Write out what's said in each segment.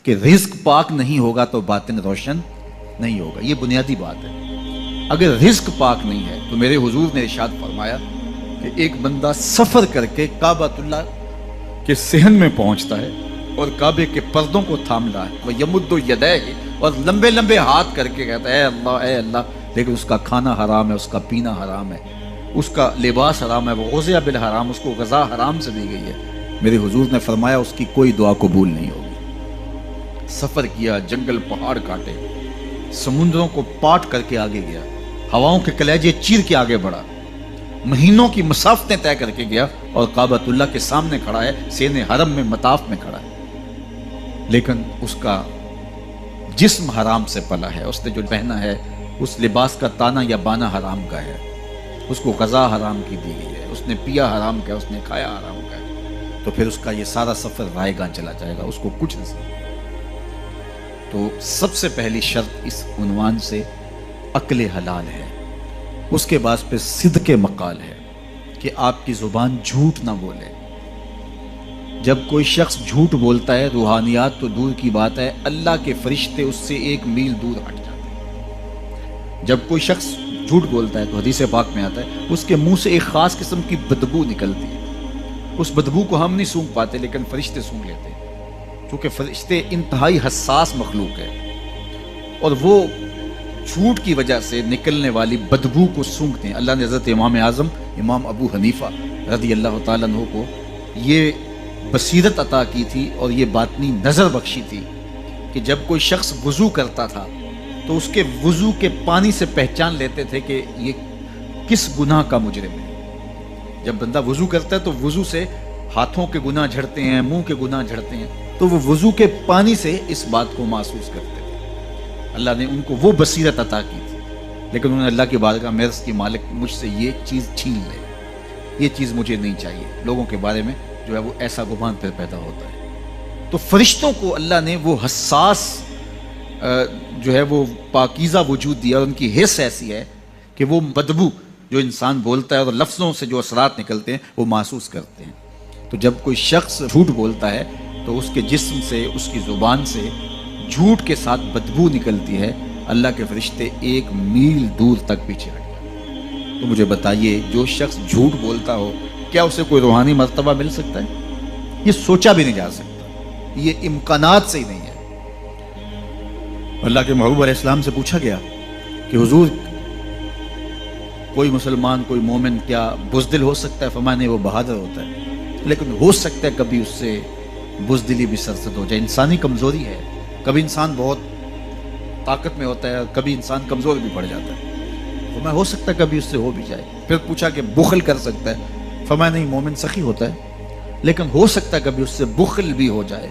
کہ رزق پاک نہیں ہوگا تو باطن روشن نہیں ہوگا. یہ بنیادی بات ہے. اگر رزق پاک نہیں ہے تو میرے حضور نے ارشاد فرمایا کہ ایک بندہ سفر کر کے کعبۃ اللہ کے صحن میں پہنچتا ہے اور کعبے کے پردوں کو تھام رہا ہے, وہ یمد یدیہ, اور لمبے لمبے ہاتھ کر کے کہتا ہے اے اللہ اے اللہ, لیکن اس کا کھانا حرام ہے, اس کا پینا حرام ہے, اس کا لباس حرام ہے, وہ غزیہ بالحرام, اس کو غذا حرام سے دی گئی ہے. میرے حضور نے فرمایا اس کی کوئی دعا قبول نہیں ہوگی. سفر کیا, جنگل پہاڑ کاٹے, سمندروں کو پاٹ کر کے آگے گیا, ہواؤں کے کلیجے چیر کے آگے بڑھا, مہینوں کی مسافتیں طے کر کے گیا اور کعبۃ اللہ کے سامنے کھڑا ہے, سین حرم میں مطاف میں کھڑا ہے, لیکن اس کا جسم حرام سے پلا ہے, اس نے جو پہنا ہے اس لباس کا تانا یا بانا حرام کا ہے, اس کو غذا حرام کی دی گئی ہے, اس نے پیا حرام کا, اس نے کھایا حرام کا ہے, تو پھر اس کا یہ سارا سفر رائے گاں چلا جائے گا, اس کو کچھ نہیں. تو سب سے پہلی شرط اس عنوان سے عقل حلال ہے. اس کے بعد پہ صدق مقال ہے کہ آپ کی زبان جھوٹ نہ بولے. جب کوئی شخص جھوٹ بولتا ہے, روحانیات تو دور کی بات ہے, اللہ کے فرشتے اس سے 1 میل دور ہٹ جاتے ہیں. جب کوئی شخص جھوٹ بولتا ہے تو حدیث پاک میں آتا ہے اس کے منہ سے ایک خاص قسم کی بدبو نکلتی ہے. اس بدبو کو ہم نہیں سونگھ پاتے لیکن فرشتے سونگھ لیتے ہیں, کیونکہ فرشتے انتہائی حساس مخلوق ہے اور وہ جھوٹ کی وجہ سے نکلنے والی بدبو کو سونگھتے ہیں. اللہ نے حضرت امام اعظم امام ابو حنیفہ رضی اللہ تعالیٰ عنہ کو یہ بصیرت عطا کی تھی اور یہ باطنی نظر بخشی تھی کہ جب کوئی شخص وضو کرتا تھا تو اس کے وضو کے پانی سے پہچان لیتے تھے کہ یہ کس گناہ کا مجرم ہے. جب بندہ وضو کرتا ہے تو وضو سے ہاتھوں کے گناہ جھڑتے ہیں, منہ کے گناہ جھڑتے ہیں, تو وہ وضو کے پانی سے اس بات کو محسوس کرتے تھے. اللہ نے ان کو وہ بصیرت عطا کی تھی, لیکن انہوں نے اللہ کی بارگاہ میں عرض کی مالک مجھ سے یہ چیز چھین لے, یہ چیز مجھے نہیں چاہیے. لوگوں کے بارے میں جو ہے وہ ایسا گمان پھر پیدا ہوتا ہے. تو فرشتوں کو اللہ نے وہ حساس جو ہے وہ پاکیزہ وجود دیا, اور ان کی حس ایسی ہے کہ وہ بدبو جو انسان بولتا ہے اور لفظوں سے جو اثرات نکلتے ہیں وہ محسوس کرتے ہیں. تو جب کوئی شخص جھوٹ بولتا ہے تو اس کے جسم سے, اس کی زبان سے جھوٹ کے ساتھ بدبو نکلتی ہے, اللہ کے فرشتے 1 میل دور تک پیچھے ہٹ جاتے ہیں. تو مجھے بتائیے جو شخص جھوٹ بولتا ہو کیا اسے کوئی روحانی مرتبہ مل سکتا ہے؟ یہ سوچا بھی نہیں جا سکتا, یہ امکانات سے ہی نہیں ہے. اللہ کے محبوب علیہ السلام سے پوچھا گیا کہ حضور کوئی مسلمان کوئی مومن کیا بزدل ہو سکتا ہے؟ فرمایا نہیں, وہ بہادر ہوتا ہے, لیکن ہو سکتا ہے کبھی اس سے بزدلی بھی سرزد ہو جائے. انسانی کمزوری ہے, کبھی انسان بہت طاقت میں ہوتا ہے, کبھی انسان کمزور بھی پڑ جاتا ہے. فرمایا ہو سکتا ہے کبھی اس سے ہو بھی جائے. پھر پوچھا کہ بخل کر سکتا ہے؟ فرمایا نہیں, مومن سخی ہوتا ہے, لیکن ہو سکتا ہے کبھی اس سے بخل بھی ہو جائے.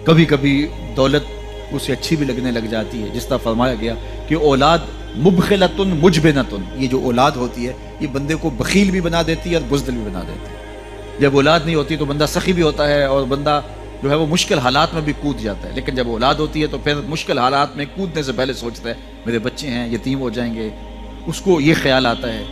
کبھی کبھی دولت اسے اچھی بھی لگنے لگ جاتی ہے, جس طرح فرمایا گیا کہ اولاد مبخلتن مجبنتن, یہ جو اولاد ہوتی ہے یہ بندے کو بخیل بھی بنا دیتی ہے اور بزدل بھی بنا دیتی ہے. جب اولاد نہیں ہوتی تو بندہ سخی بھی ہوتا ہے اور بندہ جو ہے وہ مشکل حالات میں بھی کود جاتا ہے, لیکن جب اولاد ہوتی ہے تو پھر مشکل حالات میں کودنے سے پہلے سوچتا ہے میرے بچے ہیں یتیم ہو جائیں گے, اس کو یہ خیال آتا ہے.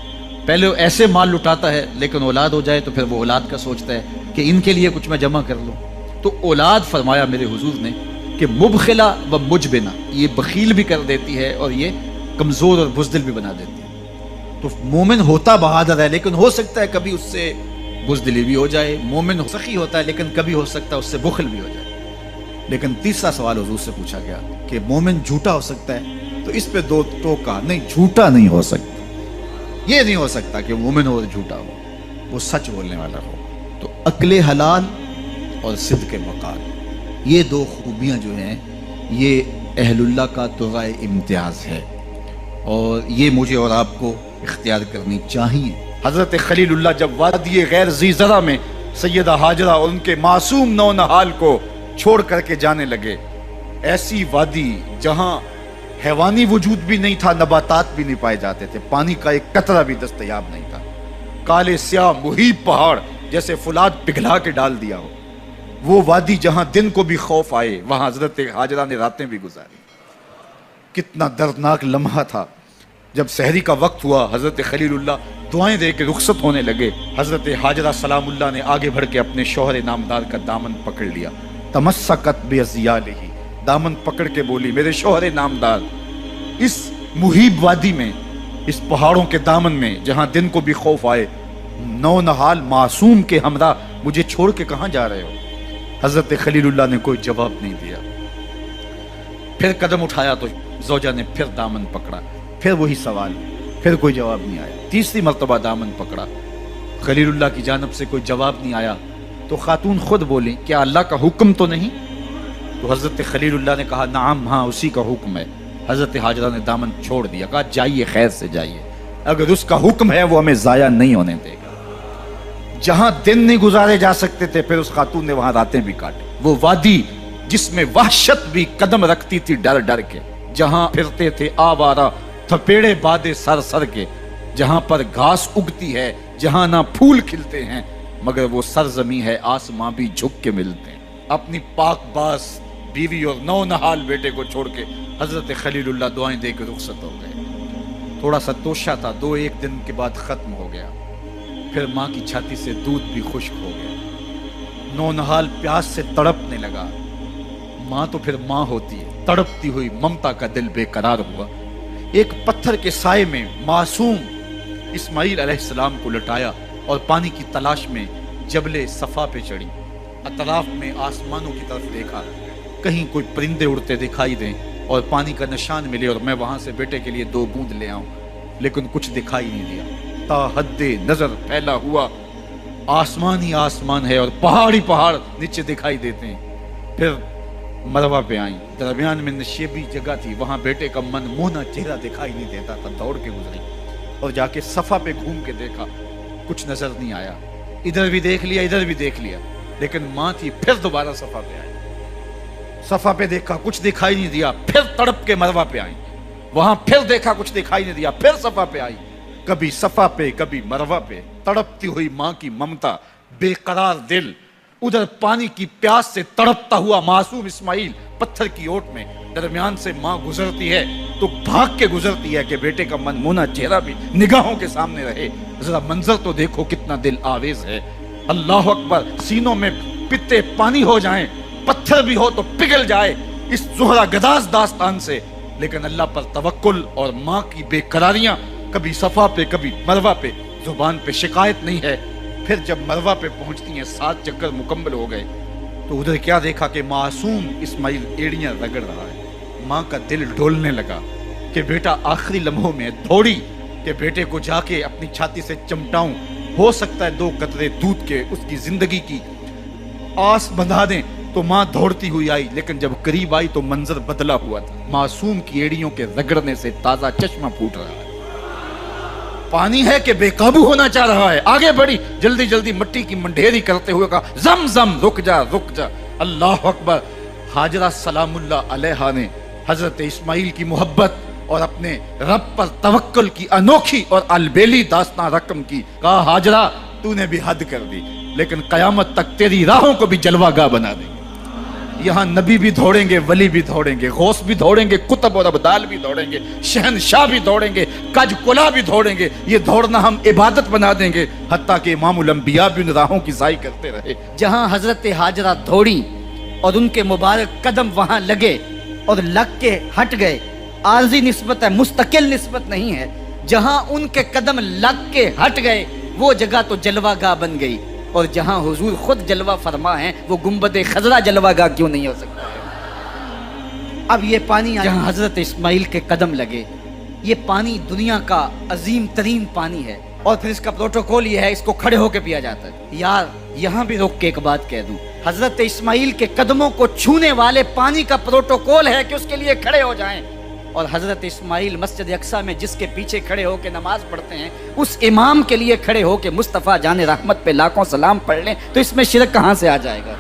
پہلے ایسے مال لٹاتا ہے, لیکن اولاد ہو جائے تو پھر وہ اولاد کا سوچتا ہے کہ ان کے لیے کچھ میں جمع کر لوں. تو اولاد فرمایا میرے حضور نے کہ مبخلہ و مجبنہ, یہ بخیل بھی کر دیتی ہے اور یہ کمزور اور بزدل بھی بنا دیتی ہے. تو مومن ہوتا بہادر ہے, لیکن ہو سکتا ہے کبھی اس سے بزدلی بھی ہو جائے. مومن سخی ہوتا ہے, لیکن کبھی ہو سکتا ہے اس سے بخل بھی ہو جائے. لیکن تیسرا سوال حضور سے پوچھا گیا کہ مومن جھوٹا ہو سکتا ہے؟ تو اس پہ 2 ٹوکا, نہیں جھوٹا نہیں ہو سکتا. یہ نہیں ہو سکتا کہ مومن ہو اور جھوٹا ہو, وہ سچ بولنے والا ہو. تو عقل حلال اور صدق مقال, یہ 2 خوبیاں جو ہیں یہ اہل اللہ کا تغائے امتیاز ہے, اور یہ مجھے اور آپ کو اختیار کرنی چاہیے. حضرت خلیل اللہ جب وادی غیر ذی زرع میں سیدہ ہاجرہ اور ان کے معصوم نو نہال کو چھوڑ کر کے جانے لگے, ایسی وادی جہاں حیوانی وجود بھی نہیں تھا, نباتات بھی نہیں پائے جاتے تھے, پانی کا ایک قطرہ بھی دستیاب نہیں تھا, کالے سیاہ محیط پہاڑ جیسے فولاد پگھلا کے ڈال دیا ہو, وہ وادی جہاں دن کو بھی خوف آئے وہاں حضرت ہاجرہ نے راتیں بھی گزاری. کتنا دردناک لمحہ تھا. جب سحری کا وقت ہوا حضرت خلیل اللہ دعائیں دے کے رخصت ہونے لگے, حضرت ہاجرہ سلام اللہ نے آگے بڑھ کے اپنے شوہر نامدار کا دامن پکڑ لیا. تمسکت بِأَزْيَالِهِ, دامن پکڑ کے بولی میرے شوہر نامدار، اس محیب وادی میں، اس پہاڑوں کے دامن میں جہاں دن کو بھی خوف آئے، نونہال معصوم کے ہمراہ مجھے چھوڑ کے کہاں جا رہے ہو؟ حضرت خلیل اللہ نے کوئی جواب نہیں دیا۔ پھر قدم اٹھایا تو زوجہ نے پھر دامن پکڑا، پھر وہی سوال، پھر کوئی جواب نہیں آیا۔ تیسری مرتبہ دامن پکڑا، خلیل اللہ کی جانب سے کوئی جواب نہیں آیا تو خاتون خود بولی کیا اللہ کا حکم تو نہیں؟ تو حضرت خلیل اللہ نے کہا نعم، ہاں اسی کا حکم ہے۔ حضرت حاجرہ نے دامن چھوڑ دیا، کہا جائیے خیر سے جائیے، اگر اس کا حکم ہے وہ ہمیں ضائع نہیں ہونے دے گا۔ جہاں دن نہیں گزارے جا سکتے تھے پھر اس خاتون نے وہاں راتیں بھی کاٹی۔ وہ وادی جس میں وحشت بھی قدم رکھتی تھی ڈر ڈر کے، جہاں پھرتے تھے آوارہ تھپیڑے بادے سر سر کے، جہاں پر گھاس اگتی ہے، جہاں نہ پھول کھلتے ہیں مگر وہ سرزمین ہے آسماں بھی جھک کے ملتے ہیں۔ اپنی پاک باز بیوی اور نونہال بیٹے کو چھوڑ کے حضرت خلیل اللہ دعائیں دے کے رخصت ہو گئے۔ تھوڑا سا توشہ تھا، 2-1 دن کے بعد ختم ہو گیا۔ پھر ماں کی چھاتی سے دودھ بھی خشک ہو گیا، نونہال پیاس سے تڑپنے لگا۔ ماں تو پھر ماں ہوتی ہے، تڑپتی ہوئی ممتا کا دل بے قرار ہوا۔ ایک پتھر کے سائے میں معصوم اسماعیل علیہ السلام کو لٹایا اور پانی کی تلاش میں جبل صفا پہ چڑھی۔ اطراف میں آسمانوں کی طرف دیکھا، کہیں کوئی پرندے اڑتے دکھائی دیں اور پانی کا نشان ملے اور میں وہاں سے بیٹے کے لیے 2 بوند لے آؤں، لیکن کچھ دکھائی نہیں دیا۔ تا حد نظر پھیلا ہوا آسمان ہی آسمان ہے اور پہاڑی پہاڑ نیچے دکھائی دیتے ہیں۔ پھر مروہ پہ آئیں، درمیان میں نشیبی جگہ تھی، وہاں بیٹے کا من مونا چہرہ دکھائی نہیں دیتا تھا۔ دوڑ کے گزری اور جا کے صفا پہ گھوم کے دیکھا، کچھ نظر نہیں آیا۔ ادھر بھی دیکھ لیا، ادھر بھی دیکھ لیا، لیکن ماں تھی۔ پھر دوبارہ صفا پہ آئی، صفا پہ دیکھا، کچھ دکھائی نہیں دیا۔ پھر تڑپ کے مروہ پہ آئیں، وہاں پھر دیکھا، کچھ دکھائی نہیں دیا۔ پھر صفا پہ آئی، کبھی صفا پہ کبھی مروہ پہ، تڑپتی ہوئی ماں کی ممتا، بے قرار دل، ادھر پانی کی پیاس سے تڑپتا ہوا معصوم اسماعیل پتھر کی اوٹ میں۔ درمیان سے ماں گزرتی ہے تو بھاگ کے گزرتی ہے کہ بیٹے کا من مونا چہرہ بھی نگاہوں کے سامنے رہے۔ ذرا منظر تو دیکھو کتنا دل آویز ہے۔ اللہ اکبر، سینوں میں پتے پانی ہو جائیں، پتھر بھی ہو تو پگھل جائے اس زہرہ گداز داستان سے، لیکن اللہ پر توکل اور ماں کی بے قراریاں، کبھی صفا پہ کبھی مروہ پہ، زبان پہ شکایت نہیں ہے۔ پھر جب مروہ پہ پہنچتی ہیں، 7 چکر مکمل ہو گئے تو ادھر کیا دیکھا کہ معصوم اسماعیل ایڑیاں رگڑ رہا ہے۔ ماں کا دل ڈولنے لگا کہ بیٹا آخری لمحوں میں دوڑی کہ بیٹے کو جا کے اپنی چھاتی سے چمٹاؤں، ہو سکتا ہے 2 قطرے دودھ کے اس کی زندگی کی آس بندھا دیں۔ تو ماں دوڑتی ہوئی آئی، لیکن جب قریب آئی تو منظر بدلا ہوا تھا۔ معصوم کی ایڑیوں کے رگڑنے سے تازہ چشمہ پھوٹ رہا ہے، پانی ہے کہ بے قابو ہونا چاہ رہا ہے۔ آگے بڑھی، جلدی جلدی مٹی کی منڈھیری کرتے ہوئے کہا زم زم رک جا رک جا۔ اللہ اکبر۔ حاجرہ سلام اللہ علیہا نے حضرت اسماعیل کی محبت اور اپنے رب پر توکل کی انوکھی اور البیلی داستان رقم کی۔ کہا حاجرہ تو نے بھی حد کر دی، لیکن قیامت تک تیری راہوں کو بھی جلوہ گاہ بنا دیں گے۔ یہاں نبی بھی دوڑیں گے، ولی بھی دوڑیں گے، غوث بھی دوڑیں گے، قطب اور ابدال بھی دوڑیں گے، شہنشاہ بھی دوڑیں گے، کج کلا بھی دوڑیں گے۔ یہ دوڑنا ہم عبادت بنا دیں گے، حتیٰ کہ امام الانبیاء بھی ان راہوں کی ضائع کرتے رہے۔ جہاں حضرت حاجرہ دوڑی اور ان کے مبارک قدم وہاں لگے اور لگ کے ہٹ گئے، عارضی نسبت ہے، مستقل نسبت نہیں ہے۔ جہاں ان کے قدم لگ کے ہٹ گئے وہ جگہ تو جلوہ گاہ بن گئی، اور جہاں حضور خود جلوہ فرما ہیں وہ گنبد خضرا جلوہ گاہ کیوں نہیں ہو سکتا ہے؟ اب یہ پانی جہاں حضرت اسماعیل کے قدم لگے، یہ پانی دنیا کا عظیم ترین پانی ہے، اور پھر اس کا پروٹوکول یہ ہے اس کو کھڑے ہو کے پیا جاتا ہے۔ یار یہاں بھی روک کے ایک بات کہہ دوں، حضرت اسماعیل کے قدموں کو چھونے والے پانی کا پروٹوکول ہے کہ اس کے لیے کھڑے ہو جائیں، اور حضرت اسماعیل مسجد اقصیٰ میں جس کے پیچھے کھڑے ہو کے نماز پڑھتے ہیں اس امام کے لیے کھڑے ہو کے مصطفیٰ جان رحمت پہ لاکھوں سلام پڑھ لیں، تو اس میں شرک کہاں سے آ جائے گا؟